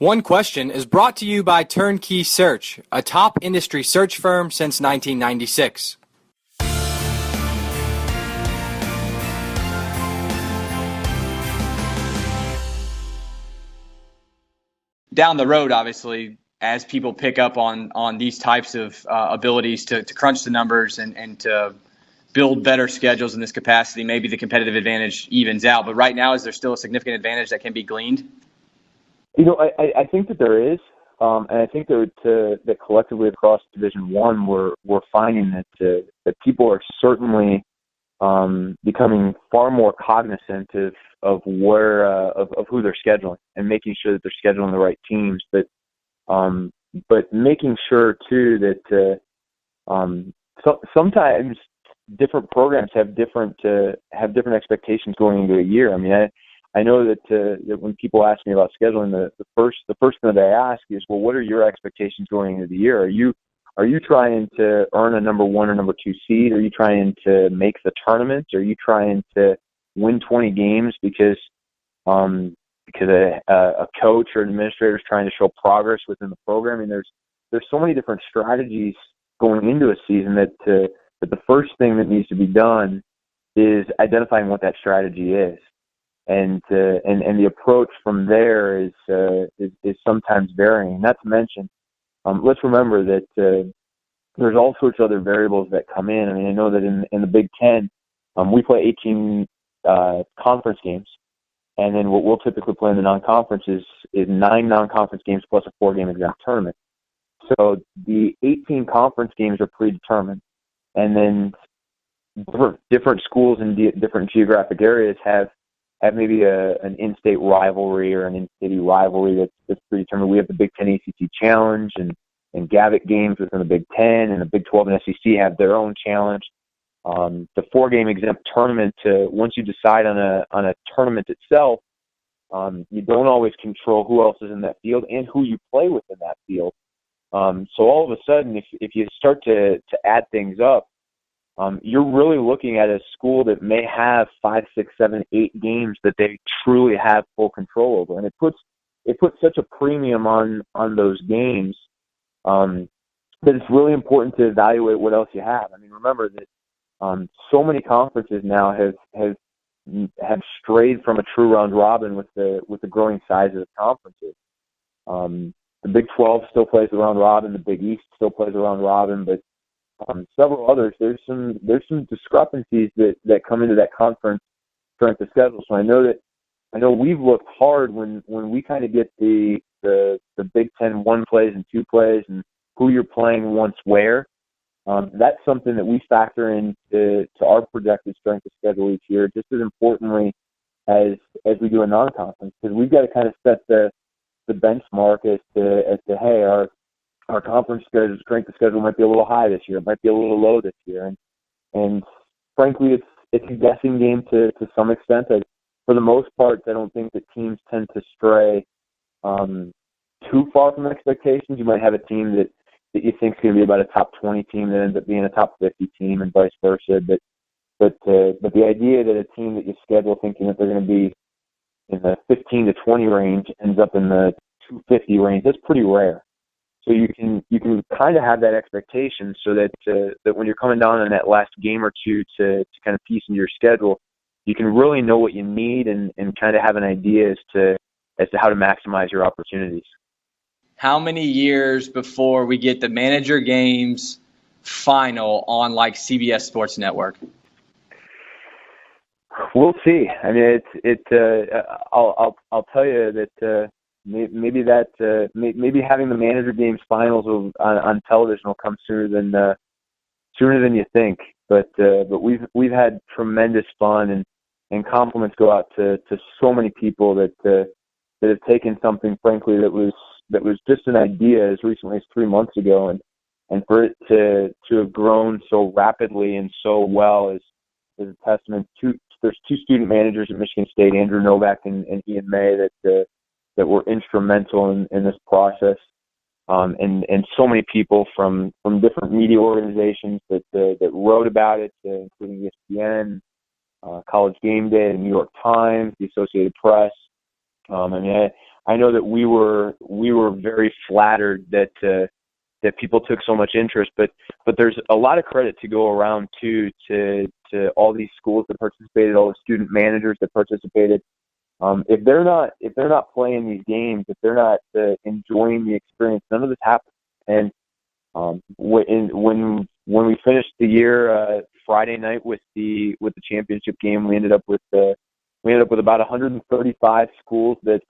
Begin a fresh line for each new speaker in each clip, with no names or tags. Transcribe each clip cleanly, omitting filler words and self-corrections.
One Question is brought to you by Turnkey Search, a top industry search firm since 1996.
Down the road, obviously, as people pick up on these types of abilities to crunch the numbers and to build better schedules in this capacity, maybe the competitive advantage evens out. But right now, is there still a significant advantage that can be gleaned?
I think that there is, and I think that collectively across Division One, we're finding that people are certainly becoming far more cognizant of where of who they're scheduling and making sure that they're scheduling the right teams, but making sure too that sometimes different programs have different expectations going into a year. I mean, I know that when people ask me about scheduling, the first thing that I ask is, well, what are your expectations going into the year? Are you trying to earn a number 1 or number 2 seed? Are you trying to make the tournament? Are you trying to win 20 games because a coach or an administrator is trying to show progress within the program? I mean, there's so many different strategies going into a season that the first thing that needs to be done is identifying what that strategy is, and the approach from there is sometimes varying. Not to mention, let's remember that there's all sorts of other variables that come in. I mean, I know that in the Big Ten, we play 18 conference games, and then what we'll typically play in the non-conference is 9 non-conference games plus a 4-game exam tournament. So the 18 conference games are predetermined, and then different schools in different geographic areas have maybe an in-state rivalry or an in-city rivalry that's predetermined. We have the Big Ten ACC Challenge and Gavitt games within the Big Ten, and the Big 12 and SEC have their own challenge. The 4-game exempt tournament, once you decide on a tournament itself, you don't always control who else is in that field and who you play with in that field. So all of a sudden, if you start to add things up, you're really looking at a school that may have 5, 6, 7, 8 games that they truly have full control over, and it puts such a premium on those games that it's really important to evaluate what else you have. I mean, remember that so many conferences now have strayed from a true round robin with the growing size of the conferences. The Big 12 still plays the round robin. The Big East still plays the round robin, but several others, there's some discrepancies that come into that conference strength of schedule. So I know we've looked hard when we kind of get the Big Ten 1 plays and 2 plays and who you're playing once where. That's something that we factor into our projected strength of schedule each year, just as importantly as we do a non-conference, because we've got to kind of set the benchmark as to hey, our conference strength of schedule might be a little high this year, it might be a little low this year, and frankly, it's a guessing game to some extent. For the most part, I don't think that teams tend to stray too far from expectations. You might have a team that you think is going to be about a top 20 team that ends up being a top 50 team, and vice versa. But the idea that a team that you schedule thinking that they're going to be in the 15 to 20 range ends up in the 250 range, that's pretty rare. So you can kind of have that expectation, so that when you're coming down on that last game or two to kind of piece into your schedule, you can really know what you need and kind of have an idea as to how to maximize your opportunities.
How many years before we get the Manager Games final on like CBS Sports Network?
We'll see. I mean, I'll tell you that maybe having the Manager Games finals on television will come sooner than you think. But we've had tremendous fun, and compliments go out to so many people that have taken something, frankly, that was just an idea as recently as 3 months ago, and for it to have grown so rapidly and so well is a testament to. There's 2 student managers at Michigan State, Andrew Novak and Ian May, that were instrumental in this process, and so many people from different media organizations that wrote about it, including ESPN, College Game Day, the New York Times, the Associated Press. I mean, I know that we were very flattered that that people took so much interest, but there's a lot of credit to go around too to all these schools that participated, all the student managers that participated. If they're not playing these games, if they're not enjoying the experience, none of this happens. And when we finished the year Friday night with the championship game, we ended up with about 135 schools that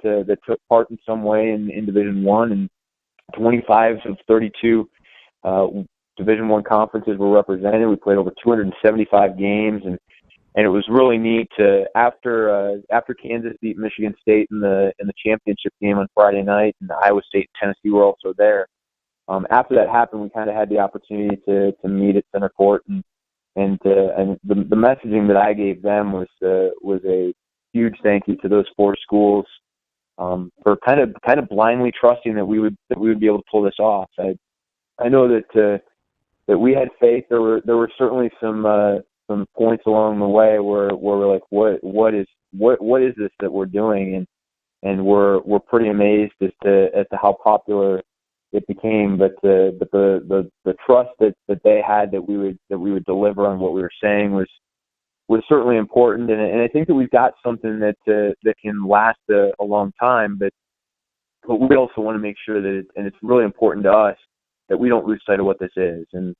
took part in some way in Division One, and 25 of 32 Division One conferences were represented. We played over 275 games, and it was really neat to after Kansas beat Michigan State in the championship game on Friday night, and Iowa State and Tennessee were also there. After that happened, we kind of had the opportunity to meet at center court, and the messaging that I gave them was a huge thank you to those four schools for kind of blindly trusting that we would be able to pull this off. I know that we had faith. There were certainly some points along the way where we're like, what is this that we're doing, and we're pretty amazed as to how popular it became. But the trust that they had that we would deliver on what we were saying was certainly important, and I think that we've got something that can last a long time. But we also want to make sure that and it's really important to us that we don't lose sight of what this is. And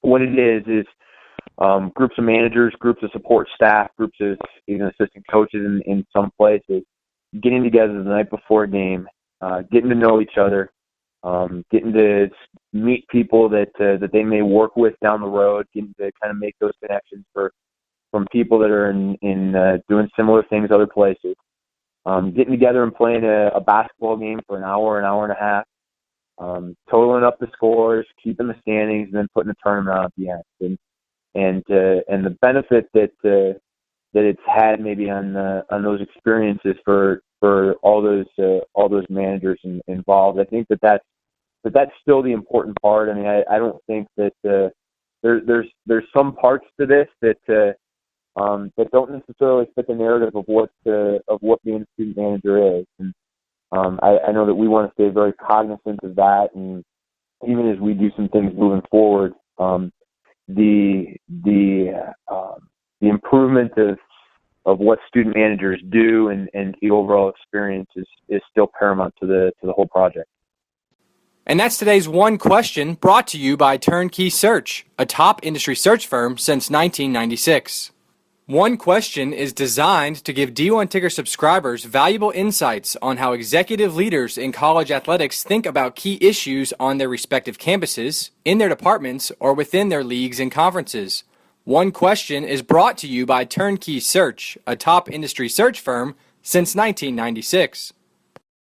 what it is groups of managers, groups of support staff, groups of assistant coaches in some places getting together the night before a game, getting to know each other, getting to meet people that they may work with down the road, getting to kind of make those connections from people that are in doing similar things other places, getting together and playing a basketball game for an hour and a half, totaling up the scores, keeping the standings, and then putting the tournament on at the end. And the benefit that it's had maybe on those experiences for all those managers involved. I think that's still the important part. I mean, I don't think that there's some parts to this that don't necessarily fit the narrative of what being a student manager is. And I know that we want to stay very cognizant of that, and even as we do some things moving forward, the improvement of what student managers do and the overall experience is still paramount to the whole project.
And that's today's One Question, brought to you by Turnkey Search, a top industry search firm since 1996. One Question is designed to give D1 Ticker subscribers valuable insights on how executive leaders in college athletics think about key issues on their respective campuses, in their departments, or within their leagues and conferences. One Question is brought to you by Turnkey Search, a top industry search firm since 1996.